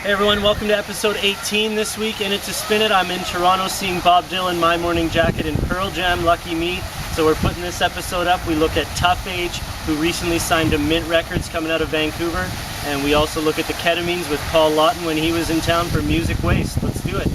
Hey everyone, welcome to episode 18 this week, and it's a Spin It. I'm in Toronto seeing Bob Dylan, My Morning Jacket, and Pearl Jam, Lucky Me. So we're putting this episode up. We look at Tough Age, who recently signed to Mint Records coming out of Vancouver. And we also look at the Ketamines with Paul Lawton when he was in town for Music Waste. Let's do it.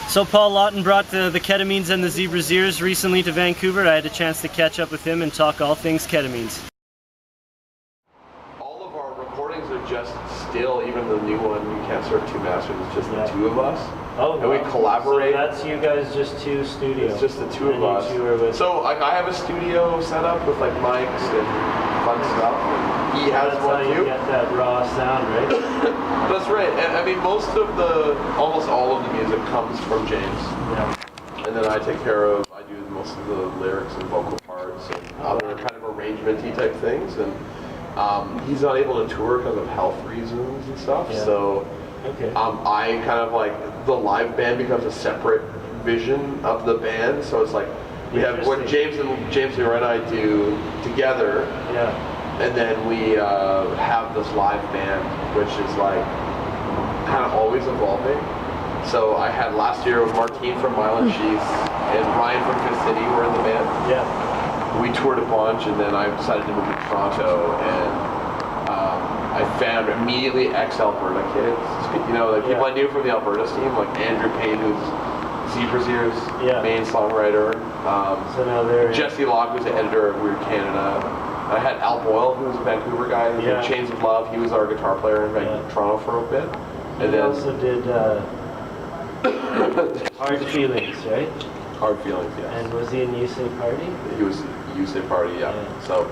So Paul Lawton brought the Ketamines and the Zebra's Ears recently to Vancouver. I had a chance to catch up with him and talk all things Ketamines. All of our recordings are just still, even the new one, You Can't Serve Two Masters, it's just the two of us. Oh, and we collaborate. So that's you guys, just two studios. It's just the two of us. So I have a studio set up with like mics and fun stuff. And he has one too. You get that raw sound, right? That's right. And I mean, almost all of the music comes from James. Yeah. And then I take care of, I do most of the lyrics and vocal parts and other kind of arrangement-y type things. And he's not able to tour because of health reasons and stuff. Yeah. So I kind of like, the live band becomes a separate vision of the band. So it's like, we have what James and Jarret and I do together. Yeah. And then we have this live band, which is like kind of always evolving. So I had last year with Martine from Mylan Sheath and Ryan from Fifth City were in the band. Yeah. We toured a bunch, and then I decided to move to Toronto, and I found immediately ex-Alberta kids. You know, like people I knew from the Alberta team, like Andrew Payne, who's Zebra's Ears main songwriter. So now they're Jesse Locke, who's the editor of Weird Canada. I had Al Boyle, who was a Vancouver guy, who did Chains of Love. He was our guitar player in Toronto for a bit. And then also did Hard Feelings, right? Hard Feelings, yes. And was he in You Say Party? He was You Say Party, yeah. So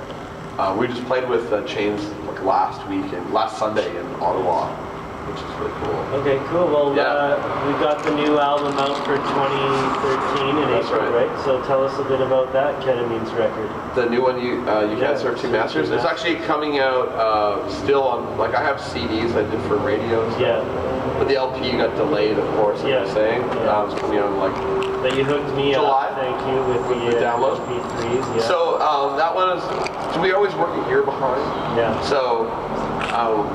we just played with Chains like last Sunday in Ottawa, which is really cool. Okay, cool. Well, we got the new album out for 2013 in April, right? So tell us a bit about that Ketamines record. The new one, You Can't Serve Two Masters. It's actually coming out still on, like I have CDs I did for radios. Yeah. But the LP got delayed, of course, like you're saying. It's coming out in like But you hooked me July, up, thank you, with the download. MP3s. Yeah. So that one is, so we always work a year behind. Yeah. So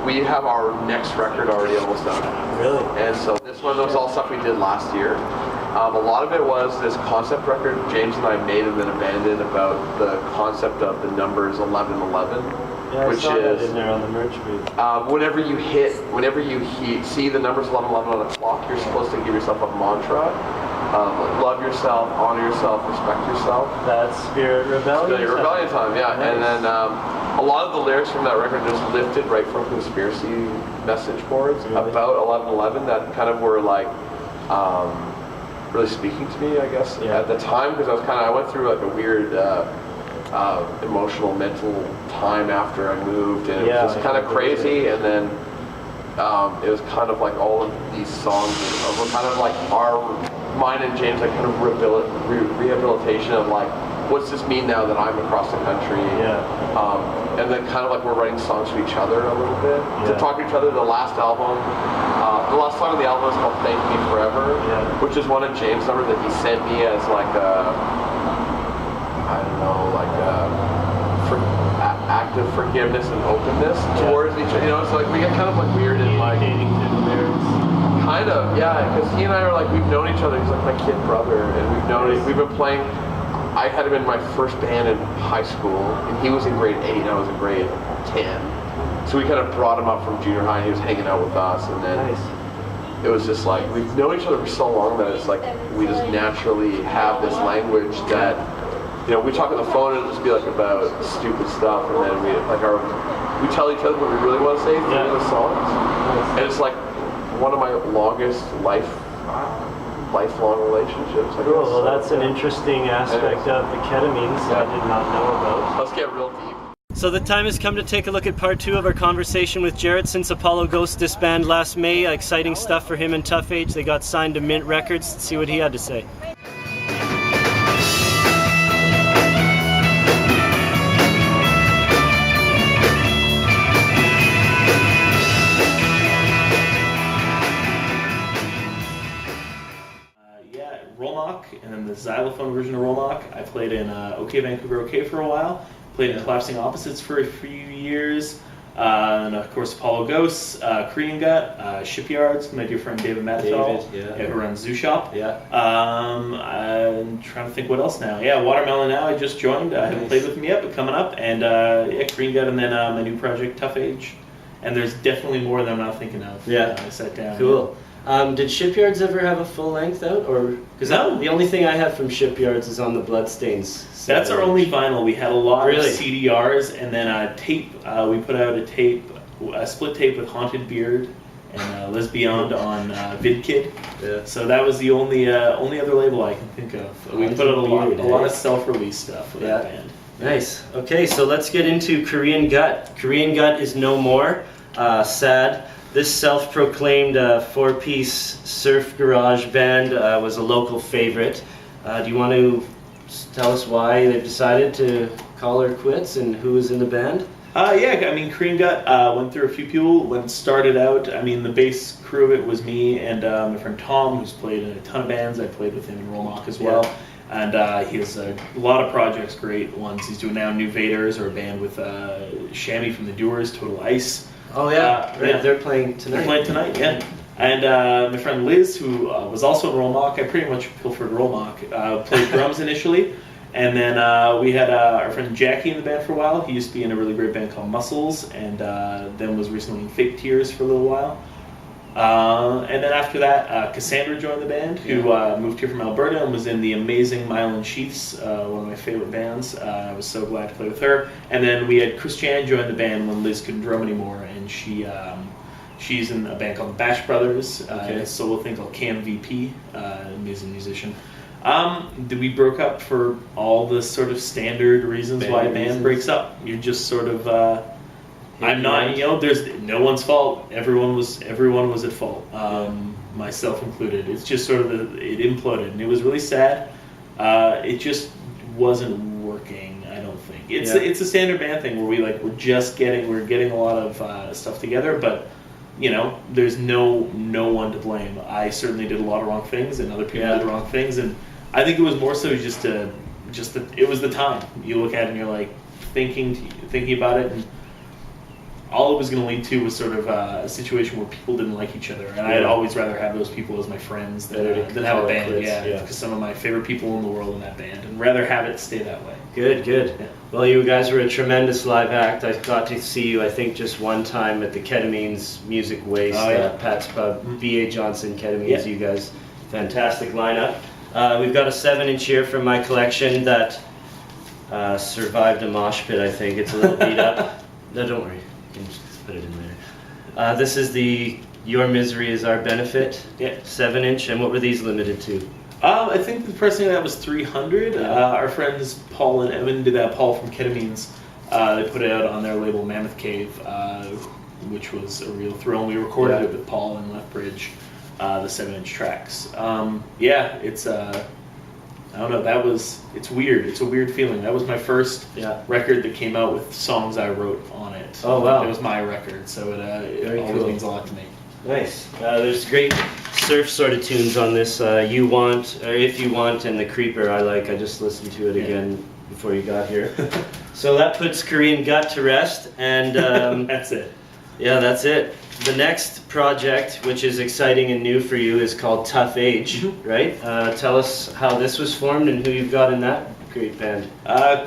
we have our next record already almost done. Really? And so this one was all stuff we did last year. A lot of it was this concept record James and I made and then abandoned about the concept of the numbers 1111. Yeah, which I saw is that in there on the merch booth. whenever you see the numbers 1111 on the clock, you're supposed to give yourself a mantra. Love yourself, honor yourself, respect yourself. That's Spirit Rebellion. Spirit Rebellion time, yeah. Nice. And then a lot of the lyrics from that record just lifted right from conspiracy message boards about 1111 that kind of were like really speaking to me, I guess, at the time, because I went through like a weird emotional, mental time after I moved, and it was just kind of crazy. And then it was kind of like all of these songs were kind of like mine and James, like kind of rehabilitation of like, what's this mean now that I'm across the country? And then kind of like we're writing songs to each other a little bit, to talk to each other. The last song on the album is called Thank Me Forever, which is one of James' numbers that he sent me as like act of forgiveness and openness towards each other. You know, it's like we get kind of like weird and like kind of, because he and I are like, we've known each other. He's like my kid brother, and we've been playing. I had him in my first band in high school, and he was in grade 8, and I was in grade 10. So we kind of brought him up from junior high, and he was hanging out with us, and then it was just like, we've known each other for so long that it's like, we just naturally have this language that, you know, we talk on the phone and it'll just be like about stupid stuff, and then we tell each other what we really want to say through the songs. And it's like one of my longest life lifelong relationships. I Cool. guess. Well, that's an interesting aspect of the ketamines I did not know about. Let's get real deep. So the time has come to take a look at part 2 of our conversation with Jarrett since Apollo Ghost disbanded last May. Exciting stuff for him and Tough Age. They got signed to Mint Records. Let's see what he had to say. And then the xylophone version of Romock. I played in OK Vancouver OK for a while. Played in Collapsing Opposites for a few years. And of course Apollo Ghosts, Korean Gut, Shipyards, my dear friend David Mattel, who runs Zoo Shop. I'm trying to think what else now. Yeah, Watermelon now I just joined. I haven't played with him yet, but coming up. And Korean Gut, and then my new project Tough Age. And there's definitely more that I'm not thinking of. I sat down. Cool. Did Shipyards ever have a full length out, or because the only thing I have from Shipyards is on the Bloodstains. That's our only vinyl. We had a lot of CDRs, and then a tape. We put out a split tape with Haunted Beard and Les Beyond on VidKid. Yeah. So that was the only other label I can think of. We put out a lot of self-release stuff with that band. Nice. Okay, so let's get into Korean Gut. Korean Gut is no more. Sad. This self-proclaimed 4-piece surf garage band was a local favorite. Do you want to tell us why they've decided to call her quits and who was in the band? Korean Gut went through a few people. When it started out, the bass crew of it was me and my friend Tom, who's played in a ton of bands. I played with him in Romock as well. And he has a lot of projects, great ones. He's doing now New Vaders, or a band with Shammy from the Doers, Total Ice. Oh yeah, they're playing tonight. They're playing tonight, yeah. And my friend Liz, who was also in Romock, I pretty much pilfered Romock, played drums initially. And then we had our friend Jackie in the band for a while. He used to be in a really great band called Muscles, and then was recently in Fake Tears for a little while. And then after that, Cassandra joined the band, who moved here from Alberta and was in the amazing Mylan Sheaths, one of my favorite bands. I was so glad to play with her. And then we had Christiane join the band when Liz couldn't drum anymore, and she's in a band called Bash Brothers, a solo thing called Cam VP, amazing musician. We broke up for all the sort of standard reasons why a band breaks up. You're just sort of... I'm not, there's no one's fault. Everyone was at fault, myself included. It's just sort of it imploded, and it was really sad. It just wasn't working. I don't think it's a standard band thing where we're getting a lot of stuff together, but there's no one to blame. I certainly did a lot of wrong things, and other people did wrong things, and I think it was more so just it was the time. You look at it and you're like thinking about it, and all it was going to lead to was sort of a situation where people didn't like each other, and I'd always rather have those people as my friends than have a band. Because some of my favorite people in the world in that band, and rather have it stay that way. Good. Yeah. Well, you guys were a tremendous live act. I got to see you, I think, just one time at the Ketamines Music Waste, Pat's Pub, B.A. Johnson, Ketamines. You guys, fantastic lineup. We've got a 7-inch here from my collection that survived a mosh pit. I think it's a little beat up. No, don't worry. You can just put it in there. This is the Your Misery Is Our Benefit 7-inch, and what were these limited to? I think the first thing that was 300. Our friends Paul and Evan did that. Paul from Ketamines, they put it out on their label Mammoth Cave, which was a real thrill. And we recorded it with Paul in Lethbridge, the 7-inch tracks. It's I don't know, it's weird. It's a weird feeling. That was my first record that came out with songs I wrote on it. Oh, wow. It was my record, so it always means a lot to me. Nice. There's great surf sort of tunes on this. You Want, or If You Want, and The Creeper I like. I just listened to it again before you got here. So that puts Korean Gut to rest, and... that's it. Yeah, that's it. The next project, which is exciting and new for you, is called Tough Age, right? Tell us how this was formed and who you've got in that great band.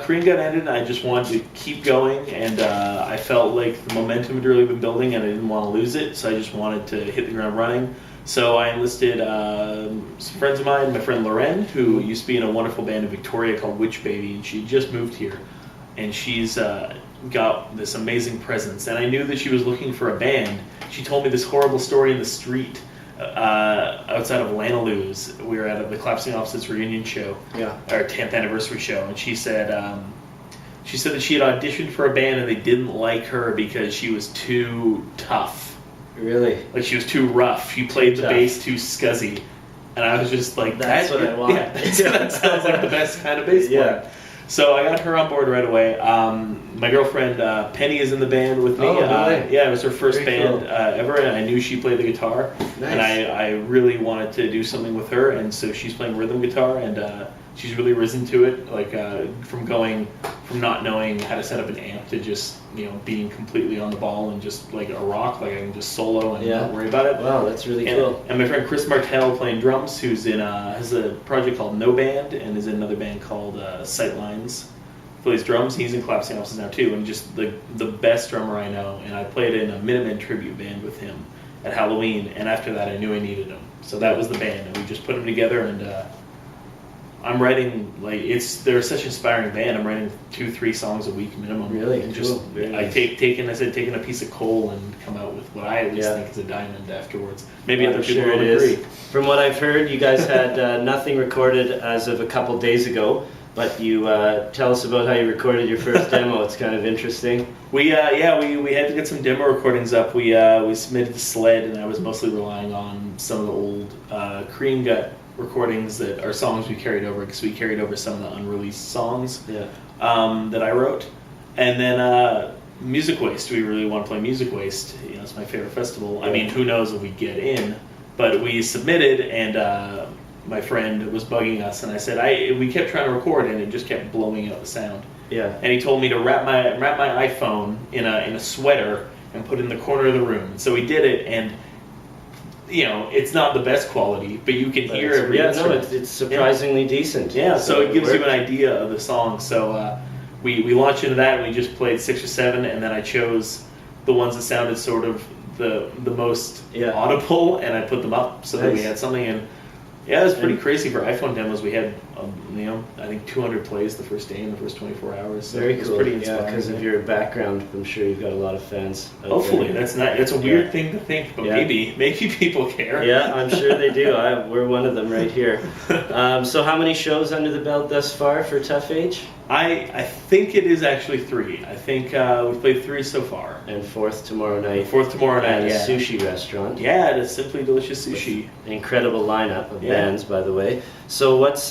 Korean Gut ended, and I just wanted to keep going, and I felt like the momentum had really been building, and I didn't want to lose it, so I just wanted to hit the ground running. So I enlisted some friends of mine, my friend Loren, who used to be in a wonderful band in Victoria called Witch Baby, and she just moved here, and she's got this amazing presence, and I knew that she was looking for a band. She told me this horrible story in the street outside of Lanaloo's. We were at the Collapsing Opposites reunion show, our 10th anniversary show, and she said that she had auditioned for a band and they didn't like her because she was too tough. Really? Like she was too rough. She played the bass too scuzzy. And I was just like, that's what I want. Yeah, that sounds like the best kind of bass player. So I got her on board right away. My girlfriend Penny is in the band with me. Oh, really? Yeah, it was her first Very band cool. ever, and I knew she played the guitar. Nice. And I really wanted to do something with her, and so she's playing rhythm guitar, and she's really risen to it. Like from not knowing how to set up an amp to just being completely on the ball and just like a rock. Like I can just solo and not worry about it. Wow, that's really cool. And my friend Chris Martell playing drums, who's in has a project called No Band and is in another band called Sightlines. Plays drums. He's in Collapsing Opposites now too, and just the best drummer I know. And I played in a Minutemen tribute band with him at Halloween, and after that I knew I needed him. So that was the band, and we just put them together. And I'm writing they're such an inspiring band. I'm writing 2-3 songs a week minimum. Really? And Cool. just Very I nice. taken a piece of coal and come out with what I at least think is a diamond afterwards. Maybe I'm other people sure will it agree. is. From what I've heard, you guys had nothing recorded as of a couple days ago. But you tell us about how you recorded your first demo. It's kind of interesting. We had to get some demo recordings up. We submitted the Sled, and I was mostly relying on some of the old Cream Gut recordings that are songs we carried over, because we carried over some of the unreleased songs that I wrote. And then Music Waste. We really want to play Music Waste. It's my favorite festival. I mean, who knows if we get in? But we submitted, and my friend was bugging us, and I said we kept trying to record, and it just kept blowing out the sound. Yeah. And he told me to wrap my iPhone in a sweater and put it in the corner of the room. And so we did it, and it's not the best quality, but you can hear every instrument. It's surprisingly decent. Yeah, so it gives you an idea of the song. So we launched into that, and we just played 6 or 7, and then I chose the ones that sounded sort of the most audible, and I put them up so that we had something. And yeah, it was pretty crazy for iPhone demos. We had, I think 200 plays the first day in the first 24 hours. So Very it was cool. pretty inspiring. Yeah, because of your background, I'm sure you've got a lot of fans. Hopefully, that's a weird thing to think, but maybe people care. Yeah, I'm sure they do. We're one of them right here. So how many shows under the belt thus far for Tough Age? I think it is actually 3. I think we've played 3 so far. And 4th tomorrow night. 4th tomorrow night, at a sushi restaurant. Yeah, it is Simply Delicious Sushi. An incredible lineup of bands, by the way. So what's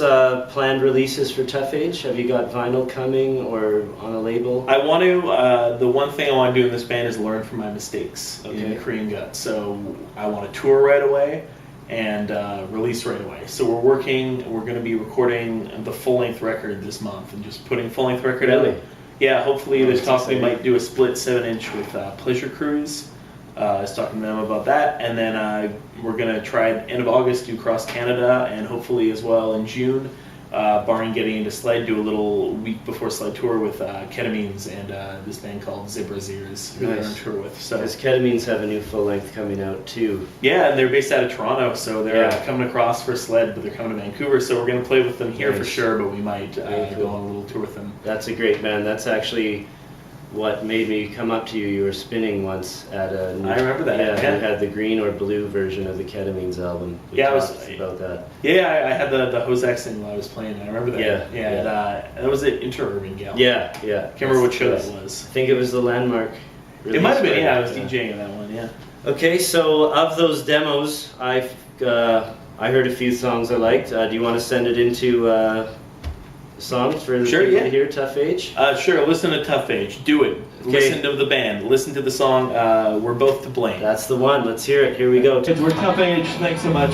planned releases for Tough Age? Have you got vinyl coming or on a label? I want to, the one thing I want to do in this band is learn from my mistakes in the Cream Gut. So I want to tour right away and release right away. So we're going to be recording the full-length record this month and just putting full-length record out. Yeah, hopefully there's talk we might do a split 7-inch with Pleasure Cruise. I was talking to them about that, and then we're going to try at end of August do Cross Canada, and hopefully as well in June, barring getting into Sled, do a little week before Sled tour with Ketamines and this band called Zebra's Ears, who they're on tour with. So because Ketamines have a new full length coming out too. Yeah, and they're based out of Toronto, so they're coming across for Sled, but they're coming to Vancouver, so we're going to play with them here for sure, but we might go on a little tour with them. That's a great band. That's actually what made me come up to you. You were spinning once at a... I remember that. Yeah, you had the green or blue version of the Ketamines album. We talked about that. Yeah, I had the Hozak single while I was playing. I remember that. Yeah. That was at Interurban Gal. Yeah. Can't remember what show that was. I think it was the Landmark. It might have been, I was DJing in that one, yeah. Okay, so of those demos, I heard a few songs I liked. Do you want to send it into... songs for the people to hear, Tough Age? Sure, listen to Tough Age. Do it. Okay. Listen to the band. Listen to the song, We're Both to Blame. That's the one. Let's hear it. Here we go. We're Tough Age. Thanks so much.